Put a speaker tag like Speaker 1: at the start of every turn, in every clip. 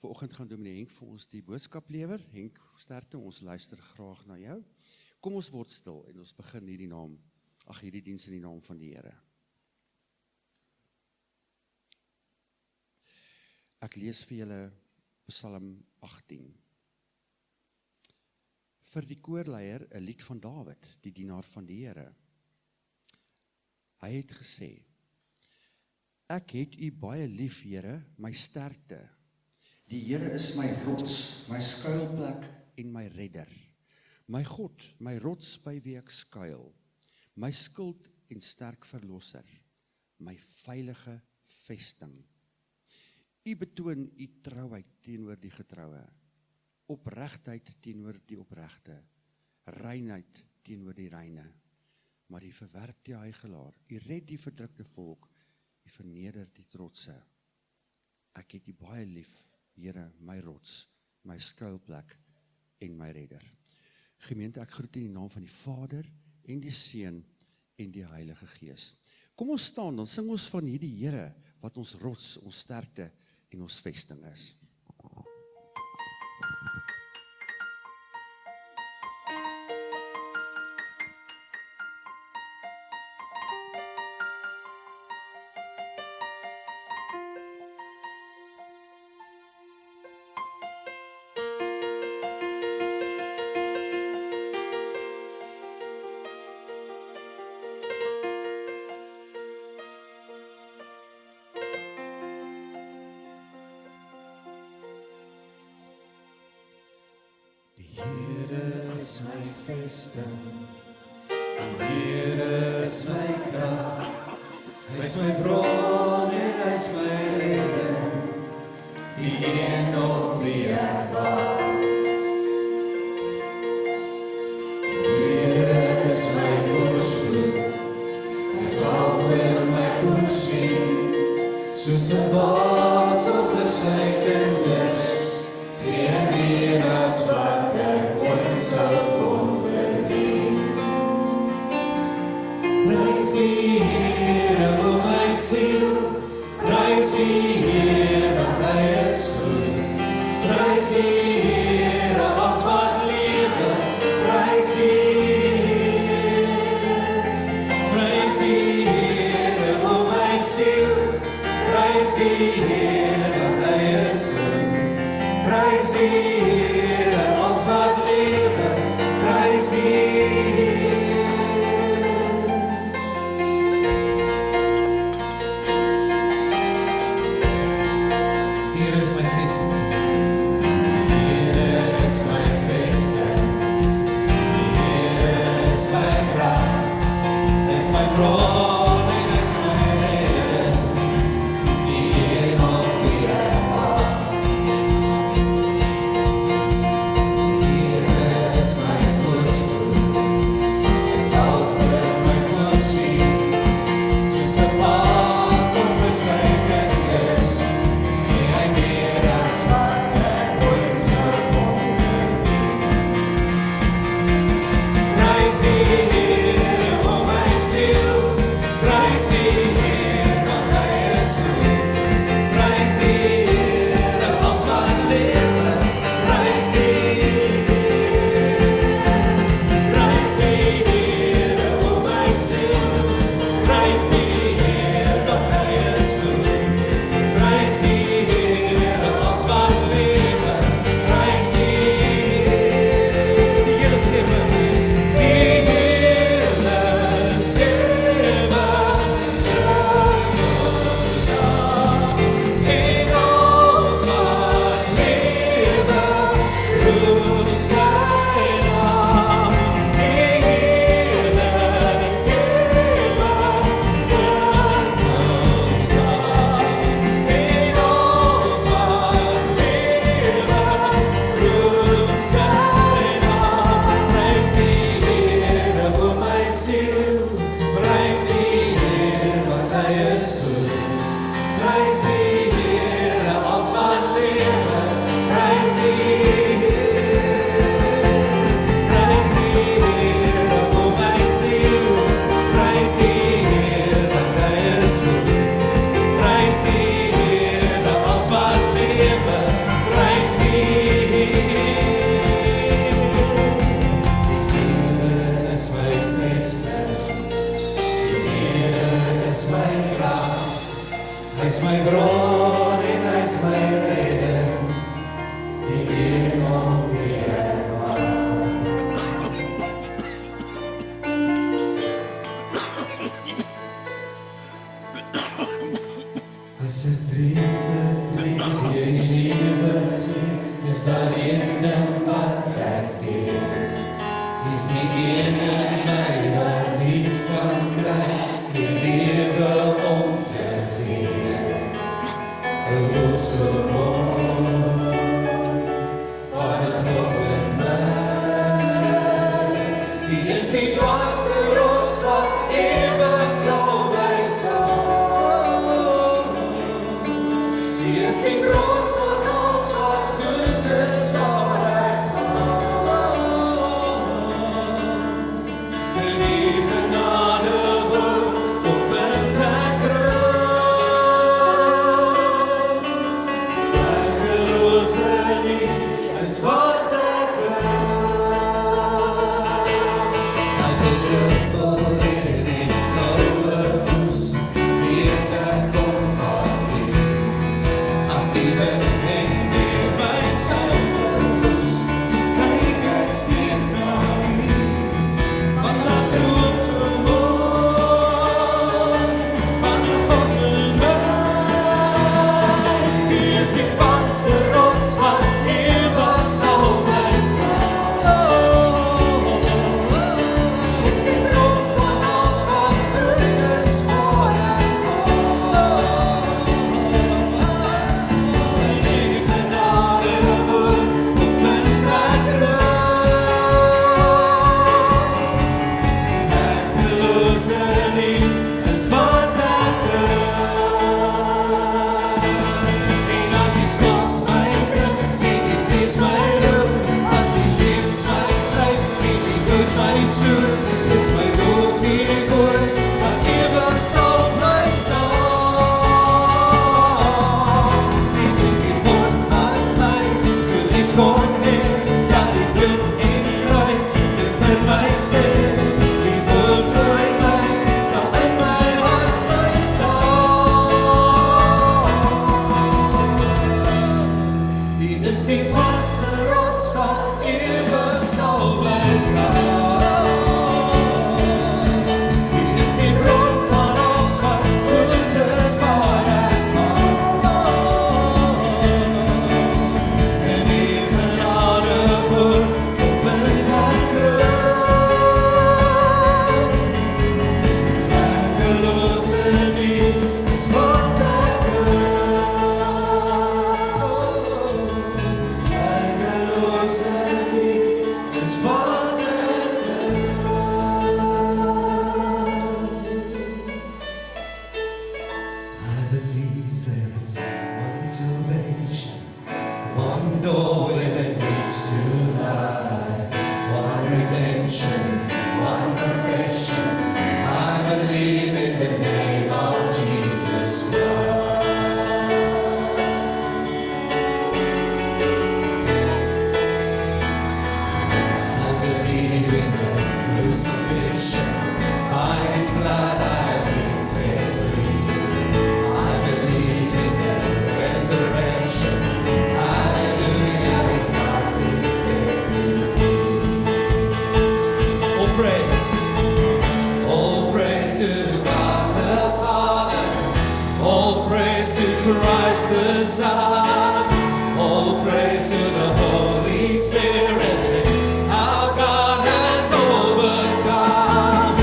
Speaker 1: Vanoggend gaan Dominee Henk vir ons die boodskap lewer. Henk, sterkte, ons luister graag na jou. Kom ons word stil en ons begin hierdie diens in die naam van die Here. Ek lees vir julle Psalm 18. Vir die koorleier 'n lied van Dawid, die dienaar van die Here. Hy het gesê: Ek het u baie lief, Here, my sterkte. Die Here is my rots, my skuilplek en my redder. My God, my rots by wie ek skuil. My skild en sterk verlosser. My veilige vesting. U betoon u trouheid teenoor die getroue. Opregtheid teenoor die opregte. Reinheid teenoor die reine. Maar u verwerp die huigelaar. U red die verdrukte volk. U verneder die trotse. Ek het u baie lief, Here, my rots, my skuilplek en my redder. Gemeente, ek groet in die naam van die Vader en die Seun en die Heilige Gees. Kom ons staan, dan sing ons van hierdie Here wat ons rots, ons sterkte en ons vesting is.
Speaker 2: Die Here is my krag, hy is my bron en hy is my redder, die een op wie ek wag. Die Here is my voorspoed, hy sal vir my voorsien, soos 'n baas vir sy kinders, gee meer as wat ek ooit sal kon verdien. Prys die Here, o my siel, prys die Here, want hy is goed. Prys die Here, als wat lewe, prys die Here. Prys die Here, o my siel, prys die Here, want hy is goed. Prys die Here, als wat lewe, prys die Here. Hy's my bron en hy's my redder, die een om wie ek hou. As ek drie vir drie jy lewe gee, is daar een ding wat ek weet. Is die een in my wat lief kan kry, die lewe om te gee. Een losse mond van het God in my. Die is die vaste rots wat ewig sal bly staan. Die is die bron van ons wat goed is waar ek gaan. In die genade woord opvind ek rust. Werkelose lief is wat ek elke druppel in die koue hoes, weet ek kom van U. As die wind en weer my sal verwoes, kyk ek steeds na U. Want laat sy hoop so mooi van die God in my. U is die vaste rots wat ewig sal bly staan. U is die bron van ons wat goed is waar ek gaan. In die genade woord opvind ek rust. Werkelose lief is wat ek en as die slag my bring, en die vlees my roep, as die lewens my gryp, en die dood my soek, is my loop die woord wat ewig sal bly staan. En dis die woord wat my so lief kon hê, ja die bloed en kruis dit vir my sê. Die woord oor my sal in my hart bly staan. Die is die vaste rots wat ewig sal bly staan. Die is die bron van ons wat goed is waar ek gaan. In die genade woord opvind ek rust. Werkelose lief is wat ek werkelose lief is wat ek I believe there is one salvation, one door that leads to life, one redemption, one confession. I believe in the name of Jesus Christ. I believe in the crucifixion, by His blood I've been set free. I believe in the resurrection, hallelujah, His life is still free. Oh praise to God the Father, all praise to Christ the Son, all praise to the Holy Spirit. Our God has overcome.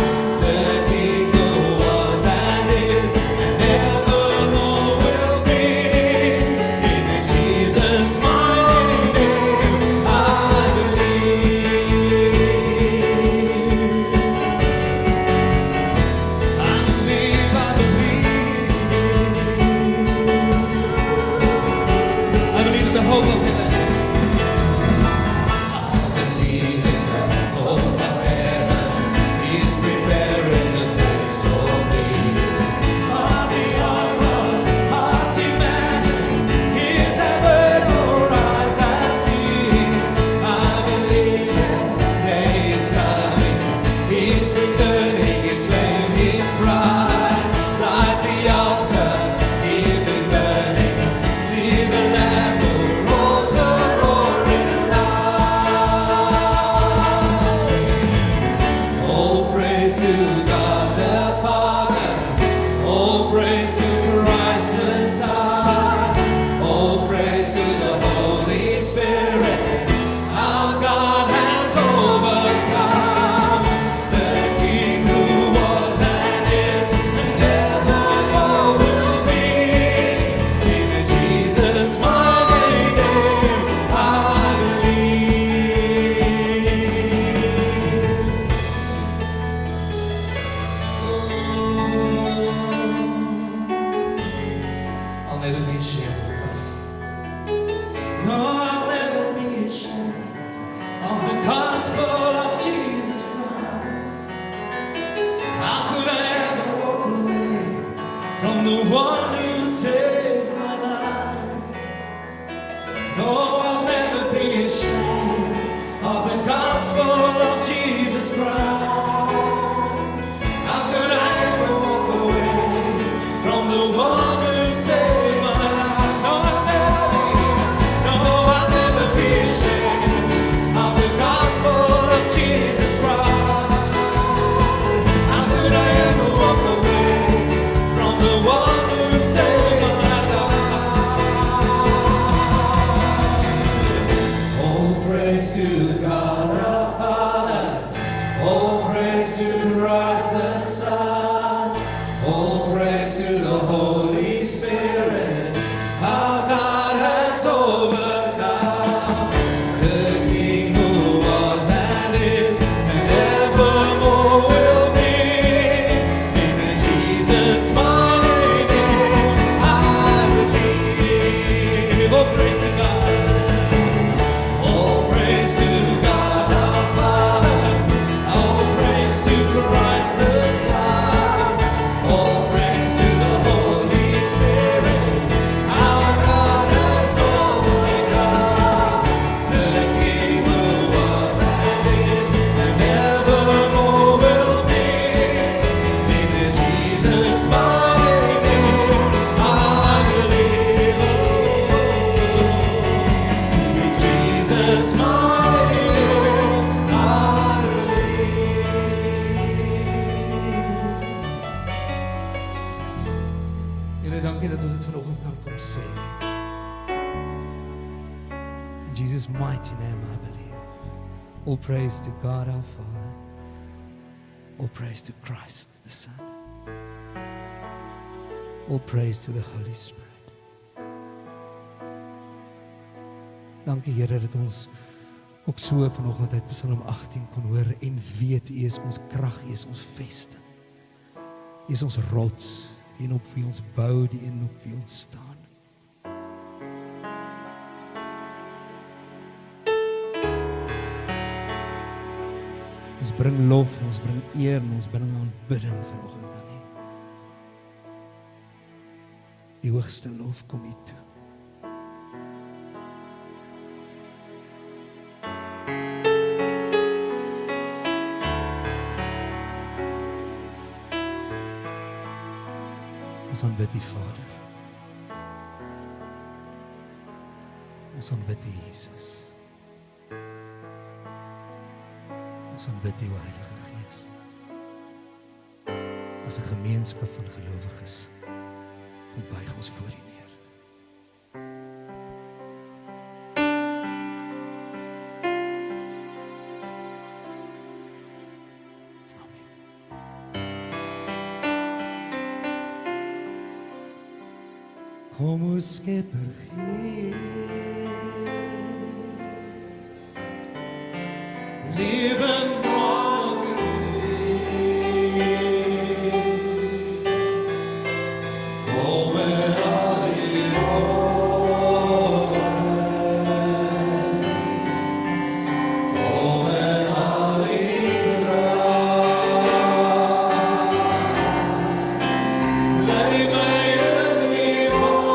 Speaker 2: The King who was and is and evermore will be. In Jesus' mighty name I believe. I believe, I believe. never be ashamed. No, I'll never be ashamed of the gospel of Jesus Christ. How could I ever walk away from the one who saved my life? No, I'll never be ashamed of the gospel of Jesus Christ. How could I ever walk away from the one who saved my life? No, I'll never be. No, I'll never be ashamed of the gospel of Jesus Christ. How could I ever walk away from the one who saved my life? All praise to God our Father. All praise to Christ the Son. All praise to the Holy Spirit. Our God has overcome. The King who was and is and evermore will be. In Jesus' mighty name I believe. Oh, praise to God. All praise to God our Father. All praise to Christ the Son. All praise to the Holy Spirit. Our God has overcome. The King who was and is and evermore will be. In Jesus' mighty name I believe. In Jesus' mighty name I believe. Here, dankie dat ons dit vanoggend kan kom sê. In Jesus' mighty name I believe. All praise to God our Father. All praise to Christ the Son. All praise to the Holy Spirit. Dankie Here dat ons ook so vanoggend uit Psalm 18 kon hoor en weet U is ons krag, U is ons vesting. U is ons rots, die een op wie ons bou, die een op wie ons staan. Ons bring lof en ons bring eer en ons bring aanbidding vanoggend aan U. Die hoogste lof kom U toe. Ons aanbid U Vader. Ons aanbid U Jesus. Ons aanbid U Heilige Gees. As 'n gemeenskap van gelowiges kom buig ons voor U neer. Kom o Skepper Gees, lewend morgenlicht, kom en al die woorden, kom en al die kracht, leid mij in die woorden.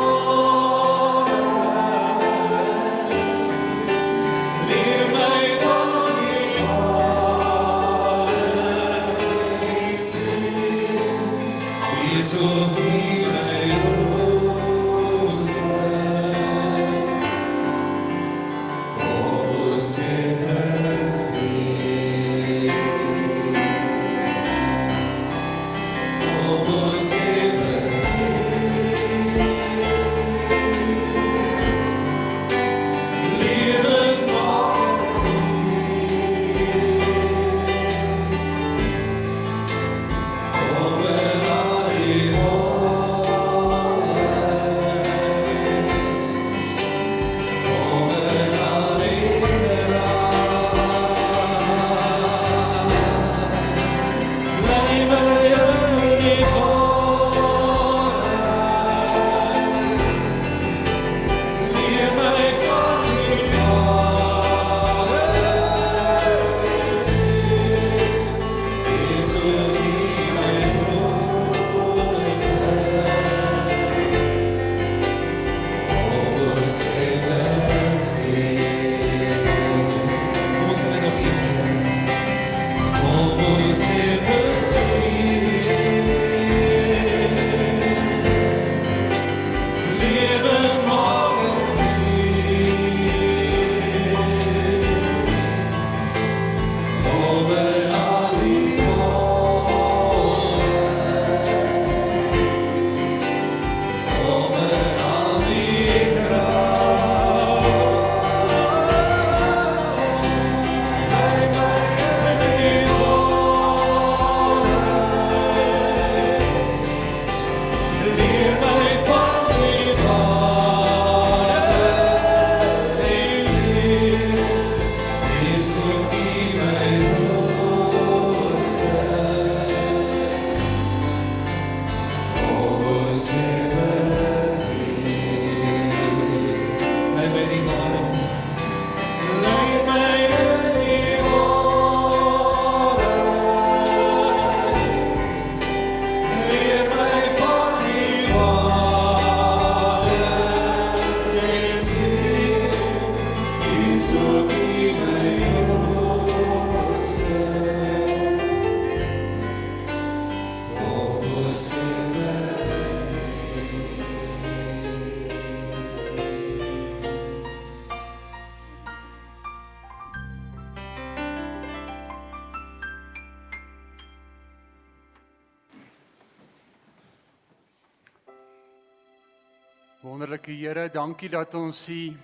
Speaker 3: Wonderlike Here, dankie dat ons U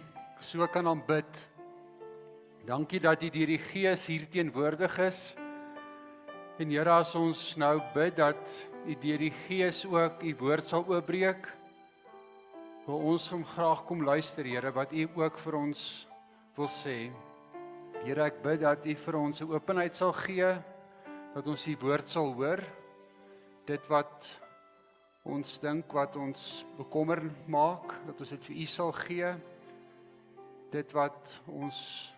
Speaker 3: so kan aanbid. Dankie dat U deur die Gees hier teenwoordig is. En Here, as ons nou bid dat U deur die Gees ook U woord sal oopbreek, wil ons hom graag kom luister, Here, wat U ook vir ons wil sê. Here, ek bid dat U vir ons 'n openheid sal gee, dat ons U woord sal hoor, dit wat ons dink wat ons bekommer maak, dat ons dit vir U sal gee, dit wat ons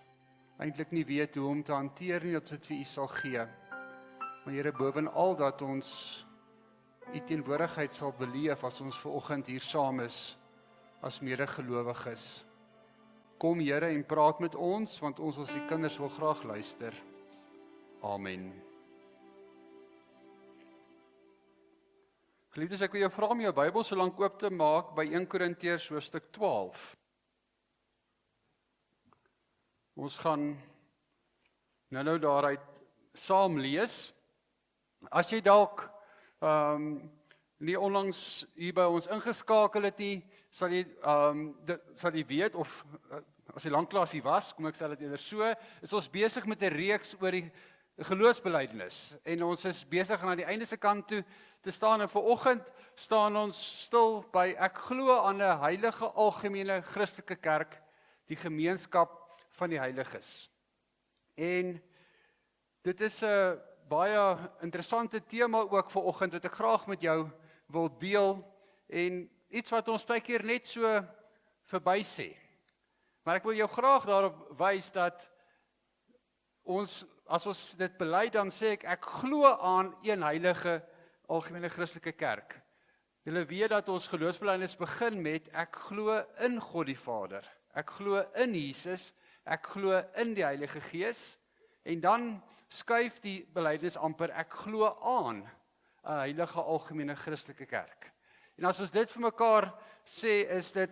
Speaker 3: eintlik nie weet hoe om te hanteer nie, dat ons dit vir U sal gee. Maar Here, bovenal dat ons U teenwoordigheid sal beleef as ons vanoggend hier saam is, as medegelowiges. Kom Here en praat met ons, want ons as die kinders wil graag luister. Amen. Geliefdes, ek wil jou vra om jou Bybel so lank oop te maak by 1 Korintiërs hoofstuk 12. Ons gaan nou daaruit saam lees. As jy dalk nie onlangs hier by ons ingeskakel het nie, sal jy weet, of as jy lanklaas hier was, kom ek sê dit eerder so, is ons besig met 'n reeks oor die geloofsbelijdenis. En ons is besig aan die einde se kant toe te staan, en vanoggend staan ons stil by ek glo aan 'n heilige algemene Christelike kerk, die gemeenskap van die heiliges. En dit is 'n baie interessante tema ook vanoggend wat ek graag met jou wil deel, en iets wat ons baie keer net so verby sê. Maar ek wil jou graag daarop wys dat ons, as ons dit bely, dan sê ek glo aan een heilige algemene Christelike kerk. Julle weet dat ons geloofsbelijdenis begin met ek glo in God die Vader, ek glo in Jesus, ek glo in die Heilige Gees, en dan skuif die belydenis amper ek glo aan 'n heilige algemene Christelike kerk. En as ons dit vir mekaar sê, is dit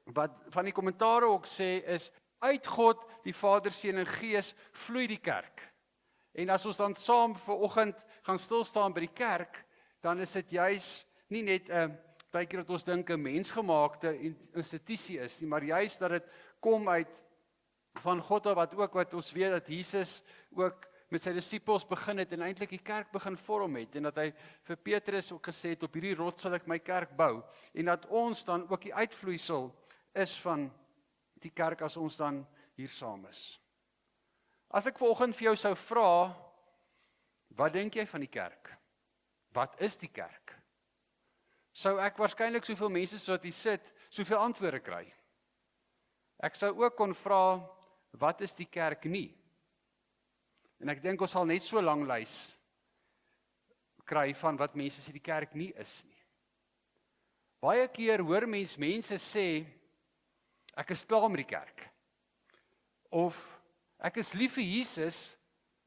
Speaker 3: wat van die kommentare ook sê, is uit God, die Vader, Seun en Gees vloei die kerk. En as ons dan saam vanoggend gaan stilstaan by die kerk, dan is dit juis nie net 'n baie keer dat ons dink 'n mensgemaakte institusie is nie, maar juis dat dit kom uit van God, wat ons weet dat Jesus ook met sy disippels begin het en eintlik die kerk begin vorm het, en dat hy vir Petrus ook gesê het, op hierdie rots sal ek my kerk bou, en dat ons dan ook die uitvloeisel is van die kerk as ons dan hier saam is. As ek vanoggend vir jou sou vra, wat dink jy van die kerk? Wat is die kerk? Sou ek waarskynlik soveel mense soos wat hier sit, soveel antwoorde kry. Ek sou ook kon vra, wat is die kerk nie? En ek dink ons sal net so lang lys kry van wat mense sê die kerk nie is nie. Baie keer hoor mense sê, ek is klaar met die kerk. Of, ek is lief vir Jesus,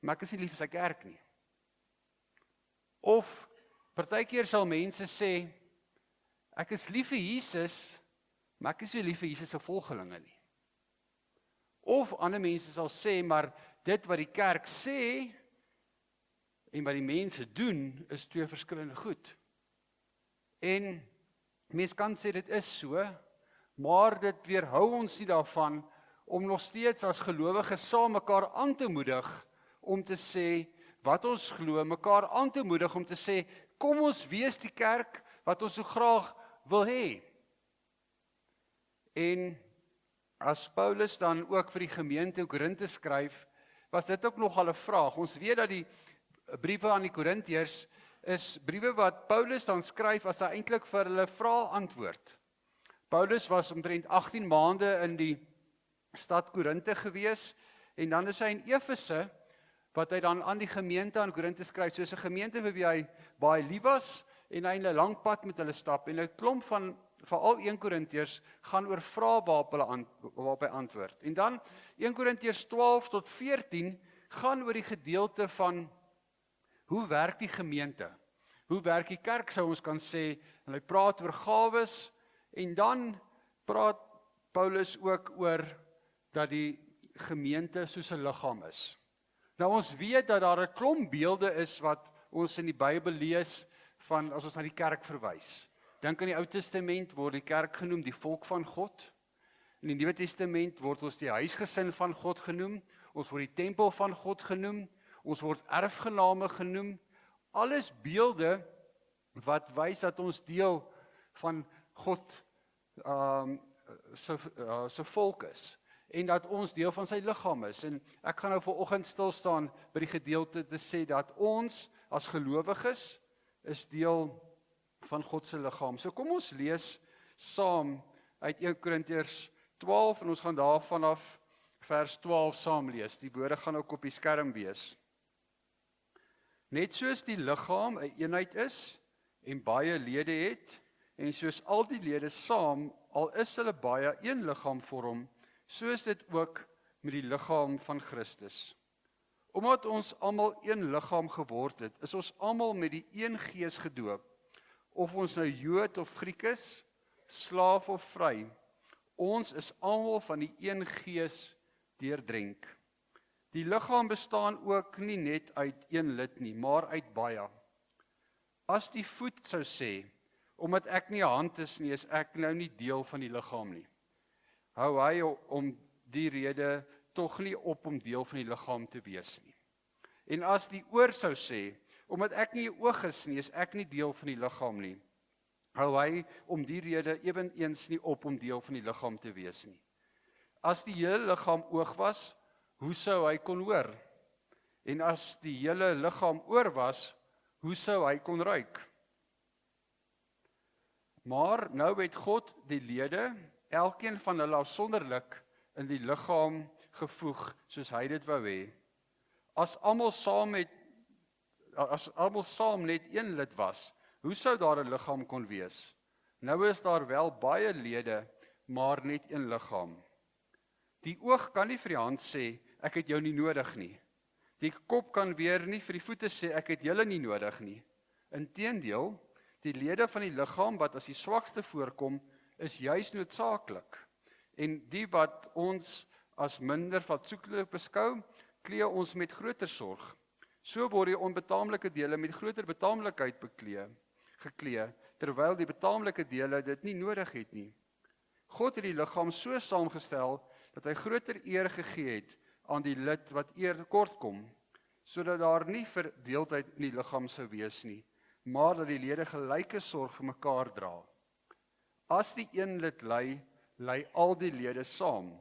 Speaker 3: maar ek is nie lief vir sy kerk nie. Of, partykeer sal mense sê, ek is lief vir Jesus, maar ek is nie lief vir Jesus se volgelinge nie. Of, ander mense sal sê, maar dit wat die kerk sê, en wat die mense doen, is twee verskillende goed. En Mens kan sê dit is so, maar dit weerhou ons nie daarvan om nog steeds as gelowiges saam mekaar aan te moedig om te sê wat ons glo, mekaar aan te moedig om te sê kom ons wees die kerk wat ons so graag wil hê. En as Paulus dan ook vir die gemeente in Korinthe skryf, was dit ook nogal 'n vraag. Ons weet dat die briewe aan die Korintiërs is briewe wat Paulus dan skryf as hy eintlik vir hulle vrae antwoord. Paulus was omtrent 18 maande in die stad Korinthe gewees en dan is hy in Efese wat hy dan aan die gemeente aan Korinthe skryf, soos 'n gemeente vir wie hy baie lief was en hy 'n lang pad met hulle stap en 'n klomp van veral 1 Korintiërs gaan oor vrae waarop hy antwoord. En dan 1 Korintiërs 12 tot 14 gaan oor die gedeelte van hoe werk die gemeente? Hoe werk die kerk, sou ons kan sê, en hy praat oor gawes en dan praat Paulus ook oor dat die gemeente soos 'n liggaam is. Nou ons weet dat daar 'n klomp beelde is wat ons in die Bybel lees van as ons na die kerk verwys. Dink aan die Ou Testament word die kerk genoem die volk van God. In die Nuwe Testament word ons die huisgesin van God genoem. Ons word die tempel van God genoem. Ons word erfgename genoem. Alles beelde wat wys dat ons deel van God se volk is. En dat ons deel van sy liggaam is. En ek gaan nou vanoggend stil staan by die gedeelte te sê dat ons as gelowiges is deel van God se liggaam. So kom ons lees saam uit 1 Korintiërs 12 en ons gaan daar vanaf vers 12 saam lees. Die woorde gaan ook op die skerm wees. Net soos die liggaam 'n eenheid is en baie lede het en soos al die lede saam al is hulle baie een liggaam vorm, so is dit ook met die liggaam van Christus. Omdat ons almal een liggaam geword het, is ons almal met die een gees gedoop. Of ons nou Jood of Griek is, slaaf of vry, ons is almal van die een gees deurdrink. Die liggaam bestaan ook nie net uit een lid nie, maar uit baie. As die voet sou sê, omdat ek nie 'n hand is nie, is ek nou nie deel van die liggaam nie. Hou hy om die rede tog nie op om deel van die liggaam te wees nie. En as die oor sou sê, omdat ek nie 'n oog is nie, is ek nie deel van die liggaam nie. Hou hy om die rede eweneens nie op om deel van die liggaam te wees nie. As die hele liggaam oog was, hoe sou hy kon hoor? En as die hele liggaam oor was, hoe sou hy kon ruik? Maar nou het God die lede, elkeen van hulle afsonderlik in die liggaam gevoeg, soos hy dit wou hê. As almal saam net een lid was, hoe sou daar 'n liggaam kon wees? Nou is daar wel baie lede, maar net een liggaam. Die oog kan nie vir die hand sê, ek het jou nie nodig nie. Die kop kan weer nie vir die voete sê, ek het julle nie nodig nie. Inteendeel, die lede van die liggaam wat as die swakste voorkom, is juis noodsaaklik. En die wat ons as minder fatsoenlik beskou, klee ons met groter sorg. So word die onbetaamlike dele met groter betaamlikheid geklee, terwyl die betaamlike dele dit nie nodig het nie. God het die liggaam so saamgestel, dat hy groter eer gegee het aan die lid wat eer tekort kom, sodat daar nie verdeeldheid in die liggaam sou wees nie, maar dat die lede gelyke sorg vir mekaar dra. As die een lid ly, ly al die lede saam.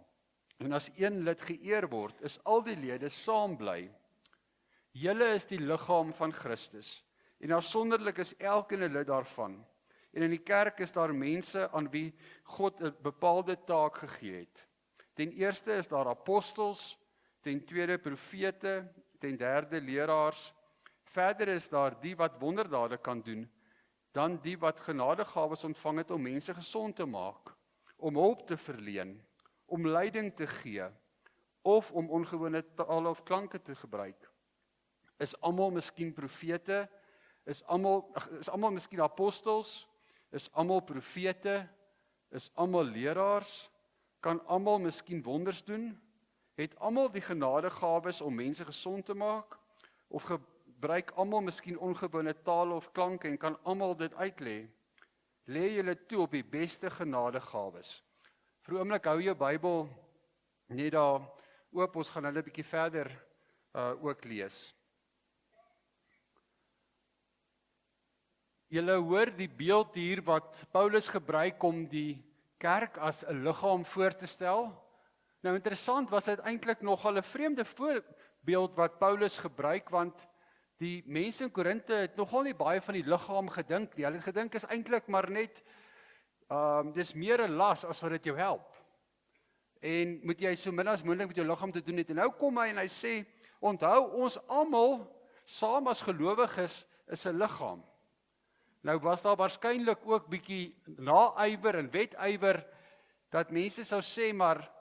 Speaker 3: En as een lid geëer word, is al die lede saam bly. Julle is die liggaam van Christus, en afsonderlik is elkeen 'n lid daarvan. En in die kerk is daar mense aan wie God 'n bepaalde taak gegee het. Ten eerste is daar apostels, ten tweede profete, ten derde leraars. Verder is daar die wat wonderdade kan doen, dan die wat genadegawes ontvang het om mense gesond te maak, om hulp te verleen, om leiding te gee, of om ongewone tale of klanke te gebruik. Is almal miskien profete? Is almal miskien apostels? Is almal profete? Is almal leraars? Kan almal miskien wonders doen? Het almal die genadegawes om mense gesond te maak? Of gebruik almal miskien ongewone tale of klanke en kan almal dit uitlê? lê julle toe op die beste genadegawes. Vir 'n oomblik hou jou Bybel net daar oop, ons gaan hulle 'n bietjie verder ook lees. Julle hoor die beeld hier wat Paulus gebruik om die kerk as 'n liggaam voor te stel. Nou interessant, was dit eintlik nogal 'n vreemde voorbeeld wat Paulus gebruik, want die mense in Korinthe het nogal nie baie van die liggaam gedink nie. Hulle het gedink is eintlik maar net dis meer 'n las as wat dit jou help. En moet jy so min as moontlik met jou liggaam te doen het. En nou kom hy en hy sê, onthou ons almal saam as gelowiges is 'n liggaam. Nou was daar waarskynlik ook bietjie naaiwer en wetywer dat mense sou sê, maar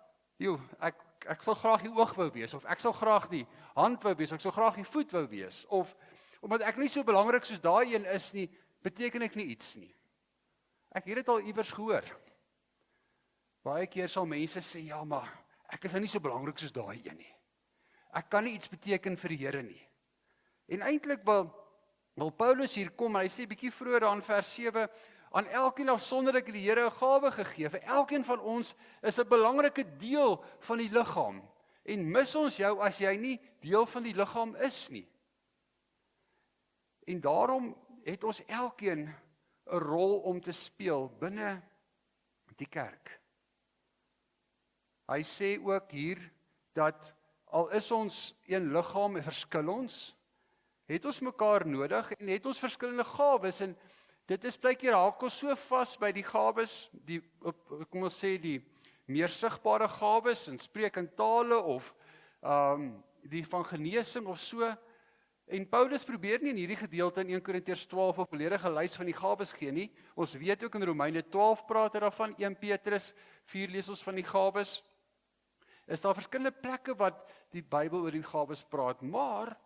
Speaker 3: ek sal graag die oog wou wees, of ek sal graag die hand wou wees, of ek sal graag die voet wou wees, of omdat ek nie so belangrik soos daai een is nie, beteken ek nie iets nie. Ek het dit al iewers gehoor. Baie keer sal mense sê, ja, maar ek is nou nie so belangrik soos daai een nie. Ek kan nie iets beteken vir die Here nie. En eintlik wil Paulus hier kom, en hy sê bietjie vroeër daar in vers 7, aan elkeen afsonderlik het die Here 'n gawe gegee. Vir elkeen van ons is 'n belangrike deel van die liggaam. En mis ons jou as jy nie deel van die liggaam is nie. En daarom het ons elkeen 'n rol om te speel binne die kerk. Hy sê ook hier dat al is ons een liggaam en verskil ons, het ons mekaar nodig en het ons verskillende gawes, en dit is baie keer haak ons so vas by die gawes, kom ons sê die meer sigbare gawes, en spreek in tale of die van genesing of so. En Paulus probeer nie in hierdie gedeelte in 1 Korintiërs 12 'n volledige lys van die gawes gee nie. Ons weet ook in Romeine 12 praat hy daarvan, 1 Petrus 4 lees ons van die gawes. Is daar verskillende plekke wat die Bybel oor die gawes praat, maar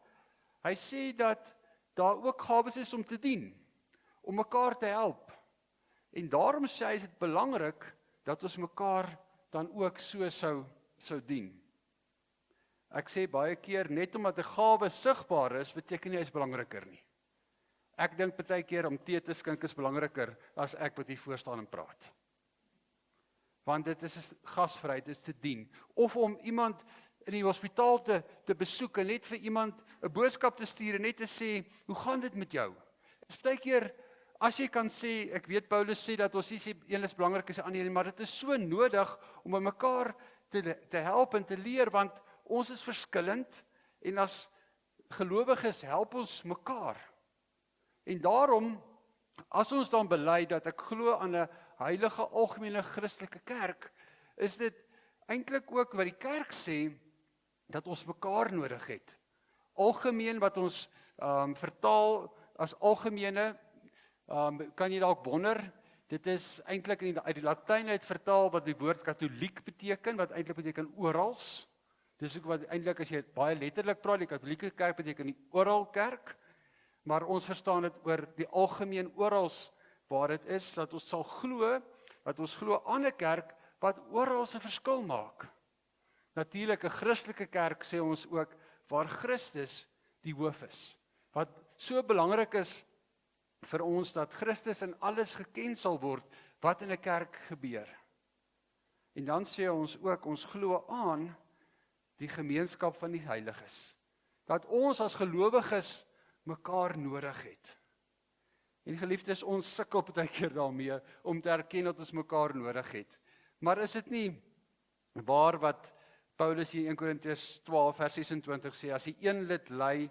Speaker 3: hy sê dat daar ook gawes is om te dien, om mekaar te help. En daarom sê hy is dit belangrik dat ons mekaar dan ook so sou dien. Ek sê baie keer, net omdat 'n gawe sigbaar is, beteken nie hy is belangriker nie. Ek dink baie keer om tee te skink is belangriker as ek wat hier voor staan en praat. Want dit is gasvryheid, dit is te dien. Of om iemand in die hospitaal te besoek en net vir iemand 'n boodskap te stuur en net te sê, hoe gaan dit met jou? Dit is baie keer, as jy kan sê, ek weet Paulus sê dat ons nie sê een is belangrik as die ander nie, maar dit is so nodig om by mekaar te help en te leer, want ons is verskillend en as gelowiges help ons mekaar. En daarom, as ons dan bely dat ek glo aan 'n heilige algemene Christelike kerk, is dit eintlik ook wat die kerk sê, dat ons mekaar nodig het. Algemeen wat ons vertaal as algemene, kan jy dalk wonder, dit is eintlik uit die Latyn uit vertaal wat die woord katoliek beteken, wat eintlik beteken orals. Dis ook wat eintlik as jy baie letterlik praat, die katolieke kerk beteken die oral kerk, maar ons verstaan dit oor die algemeen orals waar dit is, dat ons sal glo, dat ons glo aan 'n kerk wat oral 'n verskil maak. Natuurlik 'n Christelike kerk sê ons ook waar Christus die hoof is. Wat so belangrik is vir ons dat Christus in alles geken sal word wat in 'n kerk gebeur. En dan sê ons ook, ons glo aan die gemeenskap van die heiliges. Dat ons as gelowiges mekaar nodig het. En geliefdes, ons sukkel baie keer daarmee om te erken dat ons mekaar nodig het. Maar is dit nie waar wat Paulus hier in 1 Korintiërs 12 vers 26 sê, as die een lid ly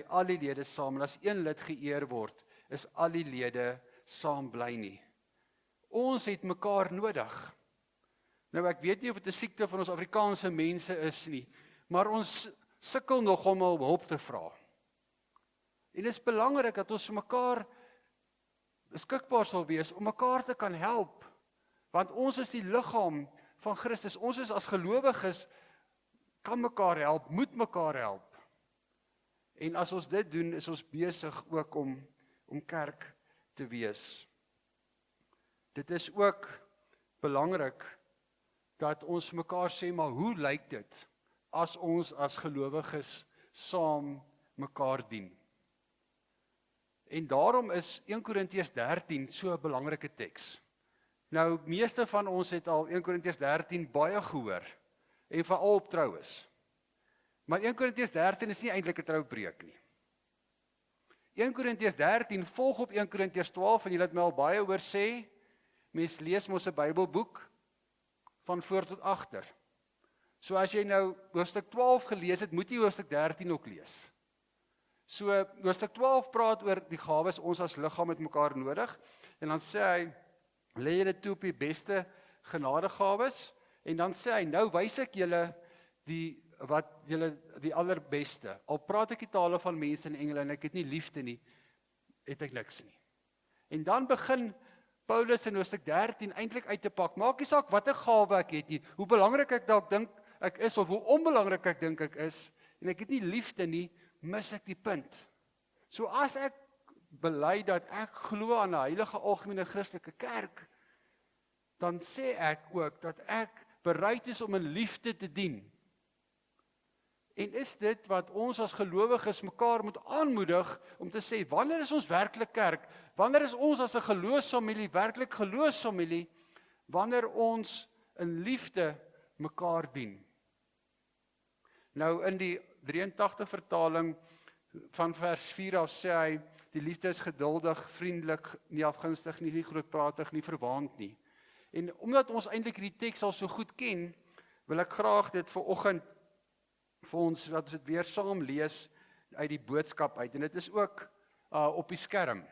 Speaker 3: al die lede saam, en as een lid geëer word, is al die lede saam bly nie. Ons het mekaar nodig. Nou ek weet nie of dit 'n siekte van ons Afrikaanse mense is nie, maar ons sukkel nog om hulp te vra. En dit is belangrik dat ons vir mekaar beskikbaar sal wees om mekaar te kan help, want ons is die liggaam van Christus. Ons is as gelowiges kan mekaar help, moet mekaar help. En as ons dit doen, is ons besig ook om kerk te wees. Dit is ook belangrik dat ons mekaar sê, maar hoe lyk dit as ons as gelowiges saam mekaar dien? En daarom is 1 Korintiërs 13 so 'n belangrike teks. Nou, meeste van ons het al 1 Korintiërs 13 baie gehoor, en veral op troues. Maar 1 Korintiërs 13 is nie eintlik 'n troupreek nie. 1 Korintiërs 13 volg op 1 Korintiërs 12, en julle het my al baie hoor sê, mens lees mos 'n Bybelboek van voor tot agter. So as jy nou hoofstuk 12 gelees het, moet jy hoofstuk 13 ook lees. So hoofstuk 12 praat oor die gawes ons as liggaam met mekaar nodig, en dan sê hy, lê julle toe op die beste genadegawes, en dan sê hy, nou wys ek julle die allerbeste. Al praat ek die tale van mense en engele en ek het nie liefde nie, het ek niks nie. En dan begin Paulus in hoofstuk 13 eintlik uit te pak. Maak nie saak watter gawe ek het nie, hoe belangrik ek dalk dink ek is, of hoe onbelangrik ek dink ek is, en ek het nie liefde nie, mis ek die punt. So as ek bely dat ek glo aan 'n heilige algemene Christelike kerk, dan sê ek ook dat ek bereid is om in liefde te dien. En is dit wat ons as gelowiges mekaar moet aanmoedig om te sê, wanneer is ons werklik kerk? Wanneer is ons as 'n geloofsfamilie werklik geloofsfamilie? Wanneer ons in liefde mekaar dien. Nou in die 83 vertaling van vers 4 af sê hy, die liefde is geduldig, vriendelik, nie afgunstig nie, nie grootpratig, nie verwaand nie. En omdat ons eintlik hierdie teks al so goed ken, wil ek graag dit vanoggend vir ons, dat ons dit weer saam lees uit die boodskap uit, en dit is ook op die skerm.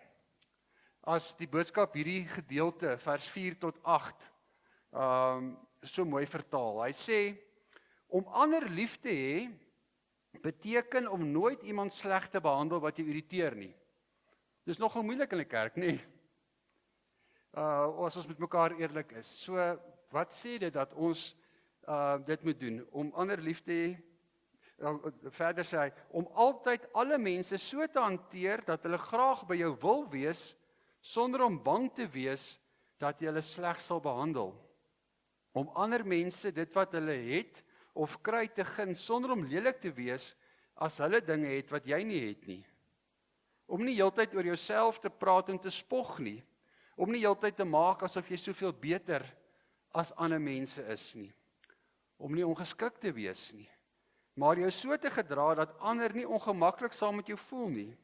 Speaker 3: As die boodskap hierdie gedeelte, vers 4 tot 8, so mooi vertaal. Hy sê, om ander lief te hê, beteken om nooit iemand sleg te behandel wat jou irriteer nie. Dis nogal moeilik in 'n kerk, nie? As ons met mekaar eerlik is. So, wat sê dit dat ons dit moet doen? Om ander lief te hê, verder sê hy, om altyd alle mense so te hanteer, dat hulle graag by jou wil wees, sonder om bang te wees, dat jy hulle sleg sal behandel. Om ander mense dit wat hulle het, of kry te gun, sonder om lelik te wees, as hulle dinge het wat jy nie het nie. Om nie heeltyd oor jouself te praat en te spog nie. Om nie heeltyd te maak asof jy soveel beter as ander mense is nie. Om nie ongeskik te wees nie. Maar jou so te gedra dat ander nie ongemaklik saam met jou voel nie.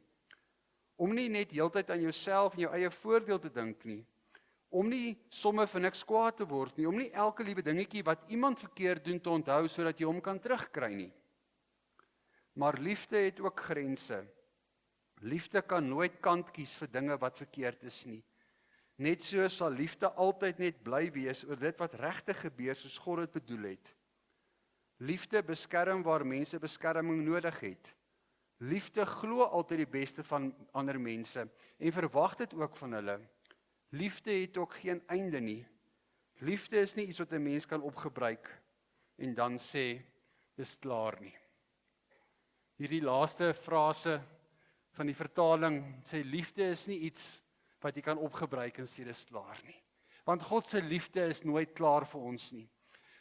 Speaker 3: Om nie net heeltyd aan jouself en jou eie voordeel te dink nie. Om nie somme vir niks kwaad te word nie. Om nie elke liewe dingetjie wat iemand verkeerd doen te onthou, sodat jy hom kan terugkry nie. Maar liefde het ook grense. Liefde kan nooit kant kies vir dinge wat verkeerd is nie. Net so sal liefde altyd net bly wees oor dit wat regtig gebeur soos God dit bedoel het. Liefde beskerm waar mense beskerming nodig het. Liefde glo altyd die beste van ander mense en verwag dit ook van hulle. Liefde het ook geen einde nie. Liefde is nie iets wat 'n mens kan opgebruik en dan sê, dis klaar nie. Hierdie laaste frase van die vertaling sê, liefde is nie iets wat jy kan opgebruik en sê, dis klaar nie. Want God se liefde is nooit klaar vir ons nie.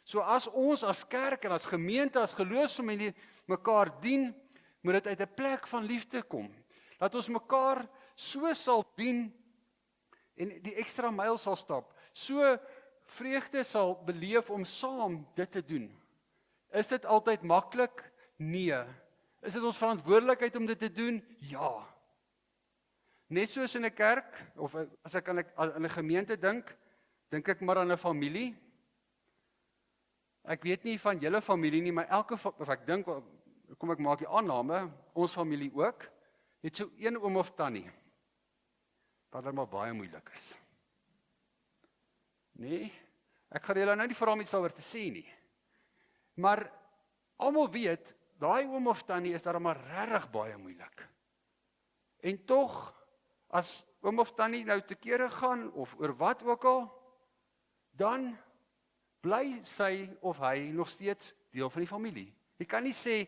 Speaker 3: So as ons as kerk en as gemeente, as geloofsfamilie mekaar dien, moet dit uit 'n plek van liefde kom. Dat ons mekaar so sal dien en die ekstra myl sal stap, so vreugde sal beleef om saam dit te doen. Is dit altyd maklik? Nee. Is dit ons verantwoordelikheid om dit te doen? Ja. Net soos in 'n kerk, of as ek aan 'n gemeente dink ek maar aan 'n familie. Ek weet nie van julle familie nie, maar of ek dink, kom ek maak die aanname, ons familie ook, het so een oom of tannie, wat maar baie moeilik is. Nee, ek gaan julle nou nie vra om iets daaroor te sê nie. Maar almal weet, daai oom of tannie is daar maar regtig baie moeilik. En tog, as oom of tannie nou te kere gaan, of oor wat ook al, dan bly sy of hy nog steeds deel van die familie. Jy kan nie sê,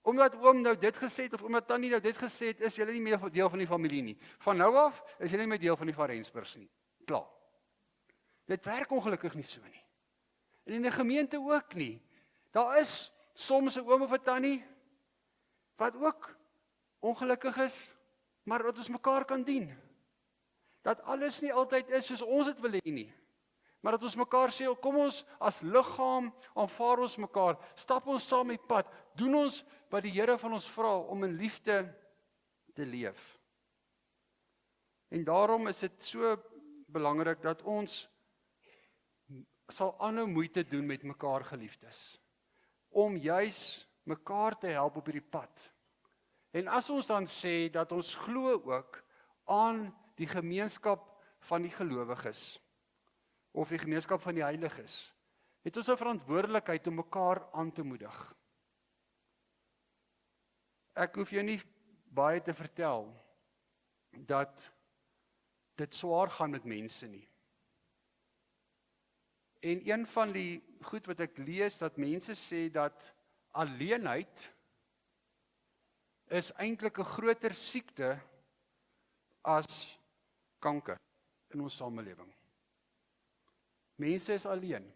Speaker 3: omdat oom nou dit gesê het, of omdat tannie nou dit gesê het, is julle nie meer deel van die familie nie. Van nou af, is julle nie meer deel van die Van Rensburgs nie. Klaar. Dit werk ongelukkig nie so nie. En in 'n gemeente ook nie. Daar is soms 'n oom of 'n tannie, wat ook ongelukkig is, maar dat ons mekaar kan dien. Dat alles nie altyd is soos ons dit wil hê nie. Maar dat ons mekaar sê, kom ons as liggaam, aanvaar ons mekaar, stap ons saam die pad, doen ons wat die Here van ons vra om in liefde te leef. En daarom is dit so belangrik dat ons sal aanhou moeite doen met mekaar, geliefdes, om juis mekaar te help op hierdie pad. En as ons dan sê dat ons glo ook aan die gemeenskap van die gelowiges, of die gemeenskap van die heiliges, het ons 'n verantwoordelikheid om mekaar aan te moedig. Ek hoef jou nie baie te vertel dat dit swaar gaan met mense nie. En een van die goed wat ek lees, dat mense sê dat alleenheid is eintlik 'n groter siekte as kanker in ons samelewing. Mense is alleen.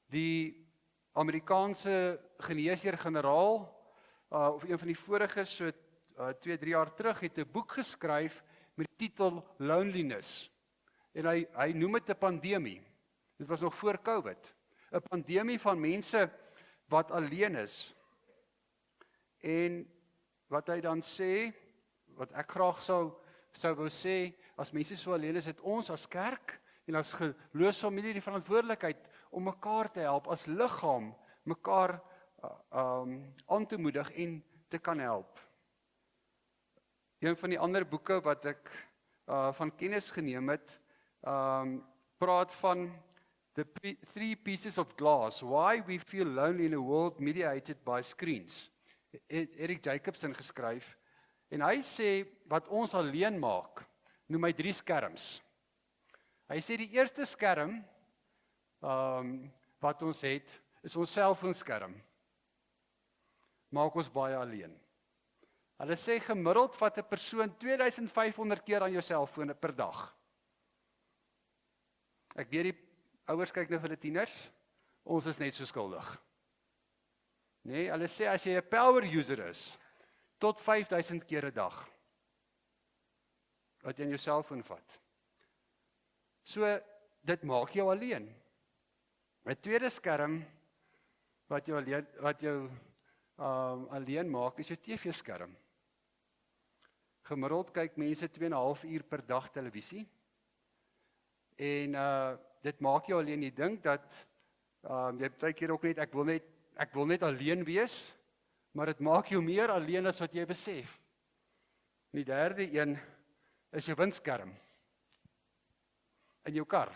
Speaker 3: Die Amerikaanse geneesheer-generaal, of een van die voriges, so 2-3 jaar terug, het 'n boek geskryf met die titel Loneliness. En hy noem dit 'n pandemie. Dit was nog voor COVID. 'n Pandemie van mense wat alleen is. En wat hy dan sê, wat ek graag sou wou sê, as mense so alleen is, het ons as kerk en as geloofsfamilie die verantwoordelikheid om mekaar te help, as liggaam mekaar aan te moedig en te kan help. Een van die ander boeke wat ek van kennis geneem het, praat van The Three Pieces of Glass, Why We Feel Lonely in a World Mediated by Screens. Eric Jacobson geskryf, en hy sê, wat ons alleen maak, noem hy 3 skerms. Hy sê die eerste skerm, wat ons het, is ons selfoonskerm. Maak ons baie alleen. Hulle sê gemiddeld vat 'n persoon 2500 keer aan jou selfoon per dag. Ek weet die ouers kyk nou vir die tieners, ons is net so skuldig. Nee, hulle sê as jy 'n power user is, tot 5000 keer 'n dag, wat jy aan jou selfoon vat. So, dit maak jou alleen. 'n tweede skerm, wat jou alleen maak, is jou TV-skerm. Gemiddeld kyk mense 2,5 uur per dag televisie. En dit maak jou alleen. Jy dink dat jy baie keer ook net ek wil net alleen wees, maar dit maak jou meer alleen as wat jy besef. En die derde een is jou windskerm in jou kar.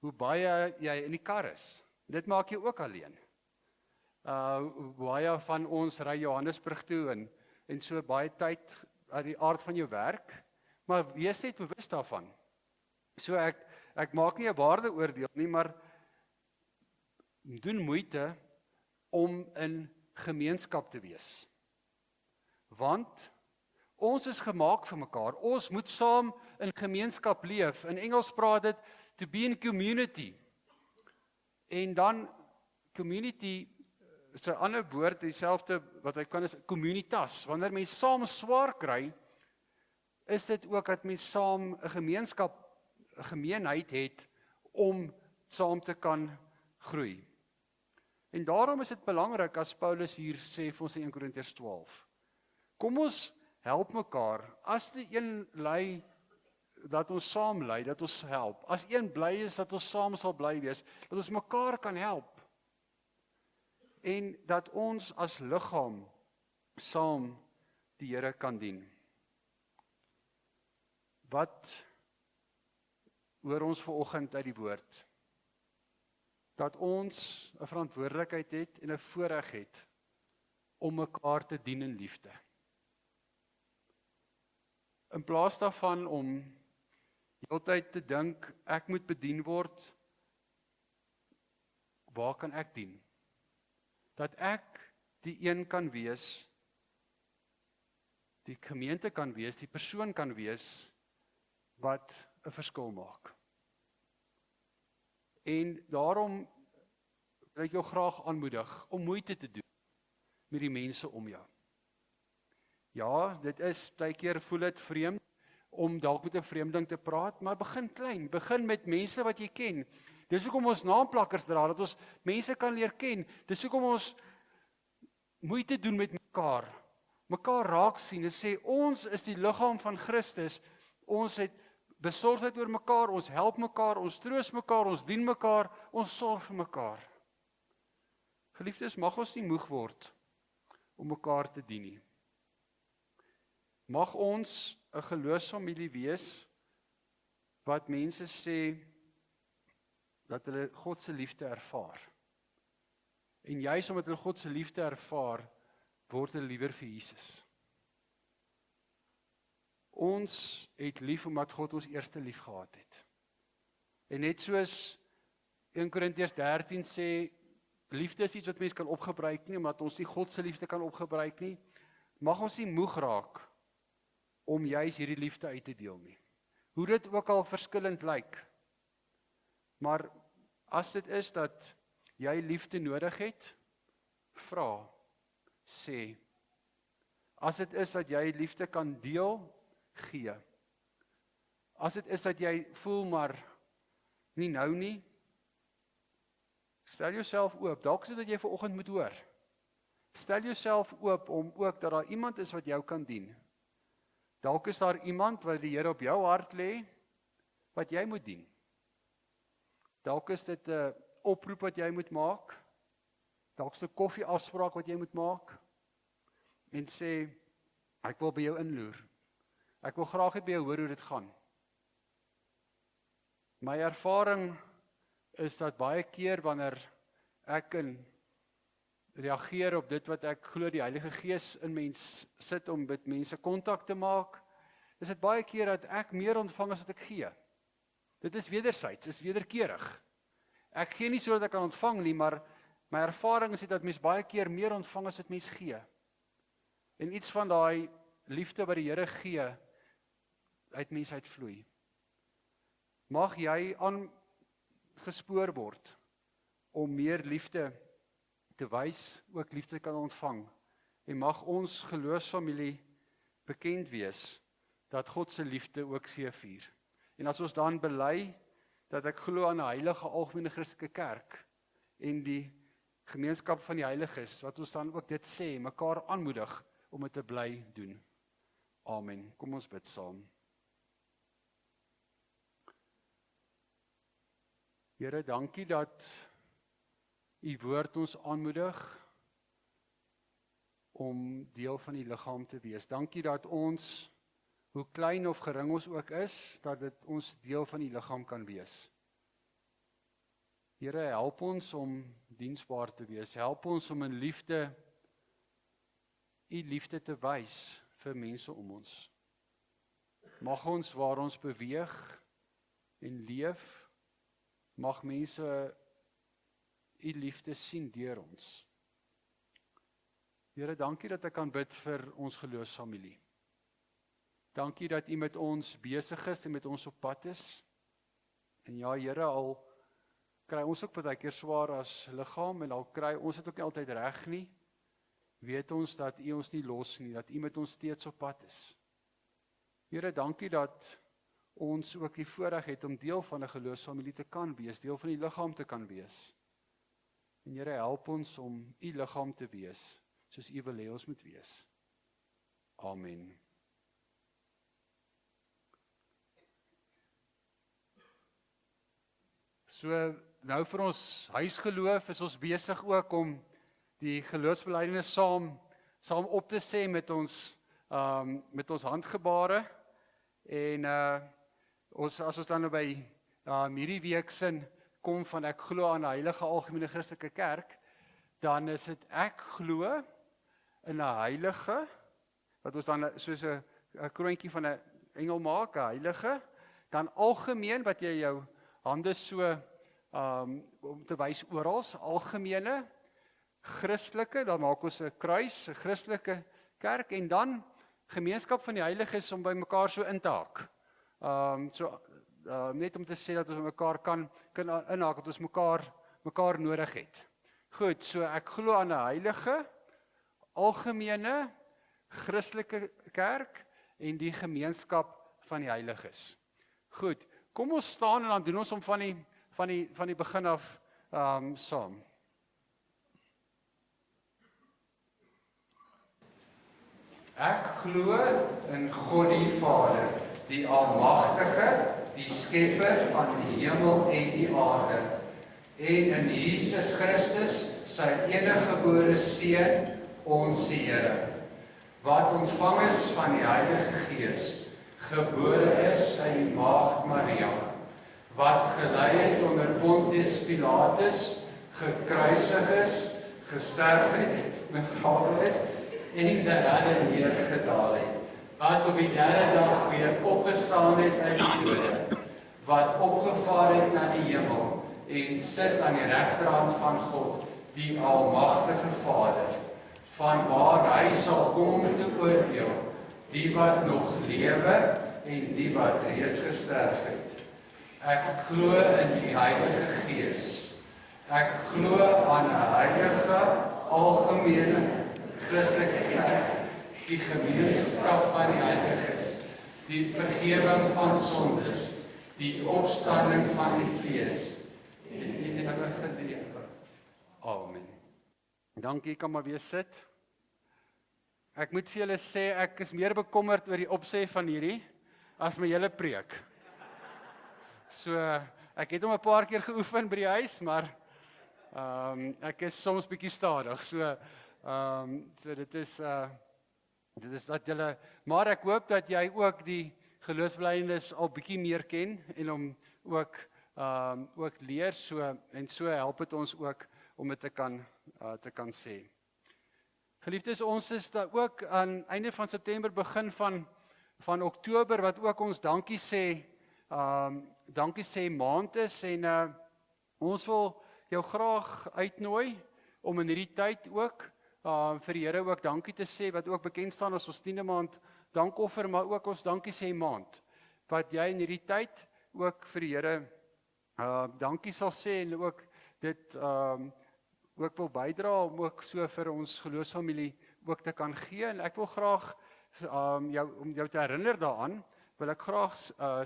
Speaker 3: Hoe baie jy in die kar is. Dit maak jou ook alleen. Baie van ons ry Johannesburg toe en so baie tyd uit die aard van jou werk, maar wees net bewus daarvan. So ek maak nie 'n waardeoordeel nie, maar doen moeite om in gemeenskap te wees. Want ons is gemaak vir mekaar. Ons moet saam in gemeenskap leef. In Engels praat dit to be in community. En dan community, is 'n ander woord, dieselfde wat hy kan is communitas. Wanneer mens saam swaar kry, is dit ook dat mens saam 'n gemeenskap, 'n gemeenheid het om saam te kan groei. En daarom is dit belangrik as Paulus hier sê vir ons in 1 Korintiërs 12. Kom ons help mekaar. As die een ly, dat ons saam ly, dat ons help. As een bly is, dat ons saam sal bly wees, dat ons mekaar kan help. En dat ons as liggaam saam die Here kan dien. Wat hoor ons vanoggend uit die woord? Dat ons 'n verantwoordelikheid het en 'n voorreg het om mekaar te dien in liefde. In plaas daarvan om heeltyd te dink, ek moet bedien word, waar kan ek dien? Dat ek die een kan wees, die gemeente kan wees, die persoon kan wees, wat 'n verskil maak. En daarom wil ek jou graag aanmoedig om moeite te doen met die mense om jou. Ja, dit is, baie keer voel dit vreemd, om dalk met 'n vreemdeling te praat, maar begin klein, begin met mense wat jy ken. Dis hoekom ons naamplakkers dra, dat ons mense kan leer ken. Dis hoekom ons moeite doen met mekaar raak sien en sê, ons is die liggaam van Christus, ons het besorgdheid oor mekaar, ons help mekaar, ons troos mekaar, ons dien mekaar, ons sorg vir mekaar. Geliefdes, mag ons nie moeg word om mekaar te dien nie. Mag ons 'n geloofsfamilie wees wat mense sê dat hulle God se liefde ervaar. En juis omdat hulle God se liefde ervaar, word hulle liewer vir Jesus. Ons het lief omdat God ons eerste lief gehad het. En net soos 1 Korintiërs 13 sê, liefde is iets wat mens kan opgebruik nie, omdat ons nie God se liefde kan opgebruik nie, mag ons nie moeg raak om juis hierdie liefde uit te deel nie. Hoe dit ook al verskillend lyk. Maar as dit is dat jy liefde nodig het, vra, sê. As dit is dat jy liefde kan deel, gee. As dit is dat jy voel maar nie nou nie, stel jouself oop. Dalk is dit dat jy vanoggend moet hoor. Stel jouself oop om ook dat daar iemand is wat jou kan dien. Dalk is daar iemand wat die Here op jou hart lê, wat jy moet dien. Dalk is dit 'n oproep wat jy moet maak. Dalk is dit 'n koffieafspraak wat jy moet maak. En sê, ek wil by jou inloer. Ek wil graag net by jou hoor hoe dit gaan. My ervaring is dat baie keer wanneer ek reageer op dit wat ek glo die Heilige Gees in mens sit om met mense kontak te maak, is dit baie keer dat ek meer ontvang as wat ek gee. Dit is wederzijds, is wederkerig. Ek gee nie sodat ek kan ontvang nie, maar my ervaring is dat mens baie keer meer ontvang as wat mens gee. En iets van daai liefde wat die Here gee, uit mens uitvloei. Mag jy aangespoor word om meer liefde te wys, ook liefde kan ontvang. En mag ons geloofsfamilie bekend wees dat God se liefde ook seëvier. En as ons dan bely dat ek glo aan 'n heilige algemene Christelike kerk en die gemeenskap van die heiliges, wat ons dan ook dit sê, mekaar aanmoedig om dit te bly doen. Amen. Kom ons bid saam. Here, dankie dat U woord ons aanmoedig om deel van die liggaam te wees. Dankie dat ons, hoe klein of gering ons ook is, dat dit ons deel van die liggaam kan wees. Here, help ons om diensbaar te wees. Help ons om in liefde, U liefde te wys vir mense om ons. Mag ons waar ons beweeg en leef, mag mense U liefde sien deur ons. Here, dankie dat ek kan bid vir ons geloofsfamilie. Dankie dat U met ons besig is en met ons op pad is. En ja, Here, al kry ons ook baie keer swaar as liggaam en al kry ons dit ook nie altyd reg nie, weet ons dat U ons nie los nie, dat U met ons steeds op pad is. Here, dankie dat ons ook die voorreg het om deel van 'n geloofsfamilie te kan wees, deel van die liggaam te kan wees. En Here, help ons om U liggaam te wees, soos U wil hê ons moet wees. Amen. So, nou vir ons huisgeloof is ons besig ook om die geloofsbelijdenis saam op te sê met ons handgebare. En as ons dan nou by hierdie week sin kom van ek glo aan 'n heilige algemene Christelike kerk, dan is dit ek glo in 'n heilige, wat ons dan soos 'n kroontjie van 'n engel maak, 'n heilige, dan algemeen wat jy jou hande so om te wys oral, algemene, Christelike, dan maak ons 'n kruis, 'n Christelike kerk, en dan gemeenskap van die heiliges om by mekaar so in te haak. Net om te sê dat ons mekaar kan inhaak, dat ons mekaar nodig het. Goed, so ek glo aan 'n heilige, algemene, Christelike kerk en die gemeenskap van die heiliges. Goed, kom ons staan en dan doen ons hom van die begin af saam. Ek glo in God die Vader, die Almagtige, die Skepper van die hemel en die aarde, en in Jesus Christus, sy eniggebore Seun, ons Here, wat ontvang is van die Heilige Gees, gebore is uit die Maagd Maria, wat gelei het onder Pontius Pilatus, gekruisig is, gesterf het, begrawe is, en die derde neergedaal het, wat op die derde dag weer opgestaan het uit die dode, wat opgevaar het na die hemel, en sit aan die regterhand van God, die Almagtige Vader, van waar hy sal kom om te oordeel, die wat nog lewe en die wat reeds gesterf het. Ek glo in die Heilige Gees. Ek glo aan 'n heilige, algemene, Christelike kerk, die gemeenskap van die heiliges, die vergifnis van sondes, die opstanding van die vlees, en die ewige lewe. Amen. Dankie, kan maar weer sit. Ek moet vir julle sê, ek is meer bekommerd oor die opsê van hierdie, as my hele preek. So, ek het hom 'n paar keer geoefen by die huis, maar ek is soms bietjie stadig. So dit is dat julle, maar ek hoop dat jy ook die geloofsbelijdenis al bietjie meer ken en hom ook leer, en so help dit ons ook om dit te kan sê. Geliefdes, ons is daar ook aan einde van September, begin van Oktober, wat ook ons dankie sê maand is, en ons wil jou graag uitnooi om in hierdie tyd ook vir die Here ook dankie te sê, wat ook bekend staan as ons 10de maand dankoffer, maar ook ons dankie sê maand, wat jy in hierdie tyd ook vir die Here dankie sal sê, en ook dit ook wil bydra, om ook so vir ons geloofsfamilie ook te kan gee, en ek wil graag om jou te herinner daaraan, wil ek graag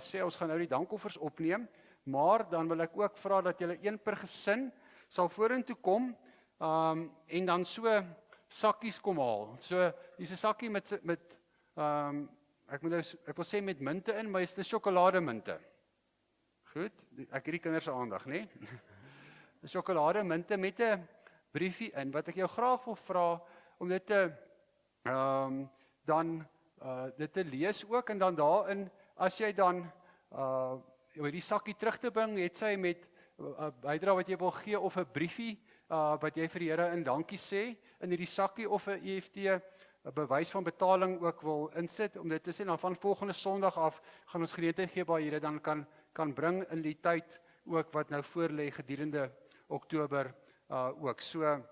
Speaker 3: sê, ons gaan nou die dankoffers opneem, maar dan wil ek ook vra dat julle een per gesin sal vorentoe kom, en dan so sakkies kom haal. So, dis 'n sakkie met ek wil sê met munte in, maar dis sjokolademinte. Goed, ek het die kinders se aandag, né? Sjokolademinte met 'n briefie in, wat ek jou graag wil vra om dit dit te lees ook, en dan daarin, as jy dan die sakkie terug te bring, het sy met 'n bydra wat jy wil gee, of 'n briefie wat jy vir die Here in dankie sê, in hierdie sakkie, of 'n EFT, 'n bewys van betaling ook wil insit, om dit te sê, dan van volgende Sondag af, gaan ons geleentheid gee waar jy dan kan bring in die tyd ook, wat nou voorlê gedurende Oktober ook. So,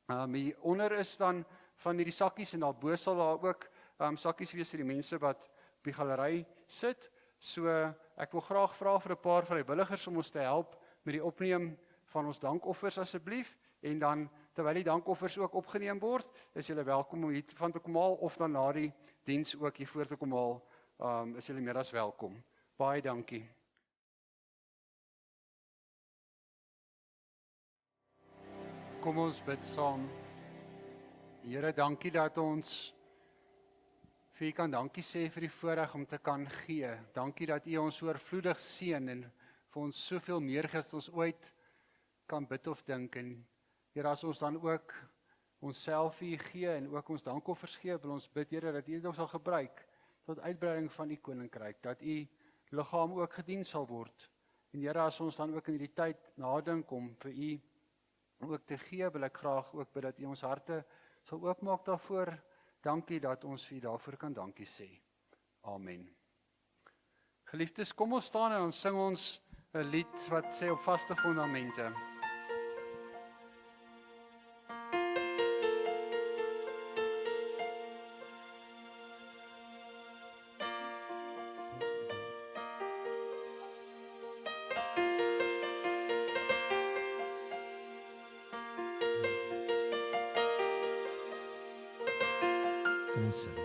Speaker 3: hieronder is dan van hierdie sakkies, en daarbo sal daar ook sakkies wees vir die mense wat op die galery sit. So, ek wil graag vra vir 'n paar vrywilligers om ons te help met die opneem van ons dankoffers asseblief, en dan, terwyl die dankoffers ook opgeneem word, is julle welkom om hier van te kom haal, of dan na die diens ook hier voor te kom haal, is julle meer as welkom. Baie dankie. Kom ons bid saam. Here, dankie dat ons vir U kan dankie sê vir die voorreg om te kan gee. Dankie dat U ons oorvloedig seën en vir ons soveel meer gee as ons ooit kan bid of dink. En Here, as ons dan ook onsself vir U gee en ook ons dankoffers gee, wil ons bid, Here, dat U dit ook sal gebruik tot uitbreiding van U koninkryk, dat U liggaam ook gedien sal word. En Here, as ons dan ook in die tyd nadink om vir U ook te gee, wil ek graag ook bid dat U ons harte sal oopmaak daarvoor. Dankie dat ons vir U daarvoor kan dankie sê. Amen. Geliefdes, kom ons staan en dan sing ons 'n lied wat sê op vaste fondamente.
Speaker 2: Kom ons sing.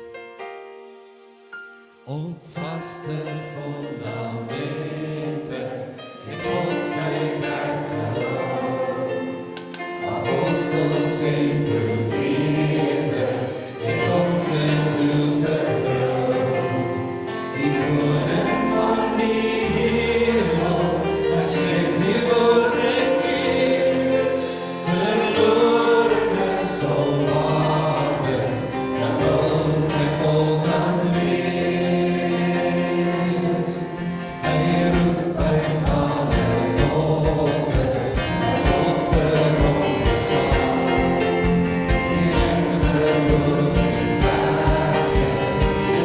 Speaker 2: Op vaste fundamente het God sy kerk gebou. Apostels en profete het ons toe vertrou. Die koning van die hemel, hy stem die woord en gees, verlorene sal waarde, dat ons sy volk kan wees. Hy roep by alle volke, volk vir hom te saam, in geloof en werke,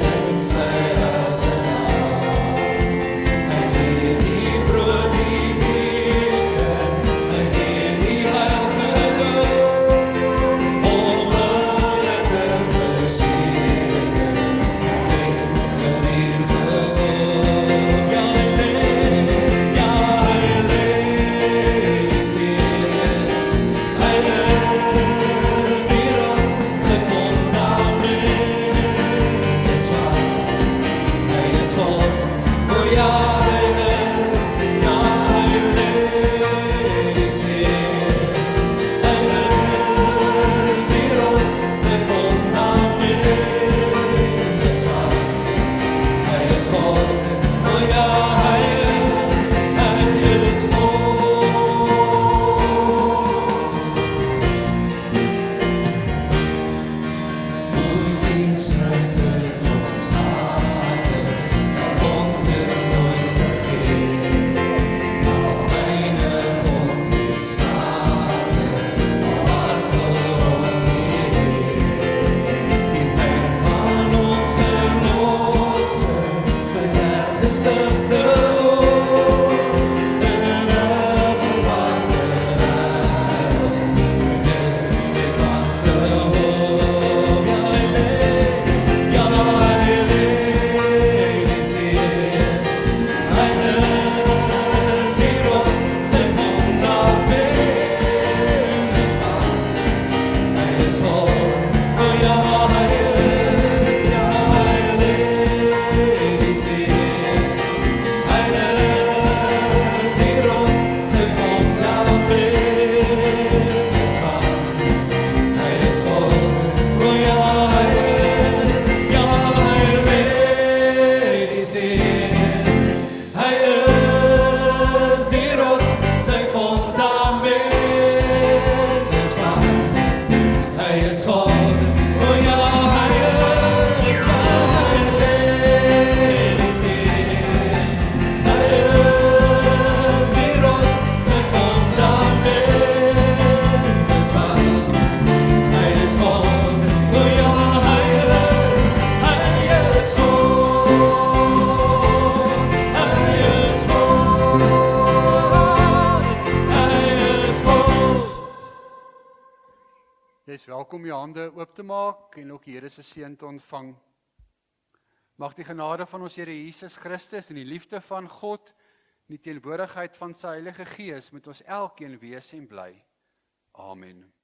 Speaker 2: in sy elke naam. Hy gee die brood, die beker, hy gee die heilige doop, om hulle te verseker, hy gee die geloof. Ja, hy leef, is die Heer, hy is die rots, sy fundament is vast. Hy is God, o ja, hy is die Heer. Hy is die rots, sy fundament is vast. Hy is God, o ja, hy is God. Geen skryf in ons harte, dat ons dit nooit vergeet. Al weinig ons die skade, al martel ons die Heer. Die pijn van ons verlosser, sy vergezichte oor, in 'n verwarde wêreld, in die vaste hoop. Ja, hy leef, is die Heer. Hy is die rots, sy fundament is vast. Hy is God, o ja, hy leef, is die Heer. Hy is die rots, sy fundament is vast. Hy is God, o ja, hy leef, is die Heer. Hy is die rots, sy fundament is vast. Hy is God, o ja, hy leef, is die Heer. Hy is die rots, sy fundament is vast. Hy is God, o ja, hy is God. Hy is God.
Speaker 3: Jy is welkom om jou hande oop te maak en ook die Here se seën te ontvang. Mag die genade van ons Here Jesus Christus en die liefde van God en die teenwoordigheid van sy Heilige Gees met ons elkeen wees en bly. Amen.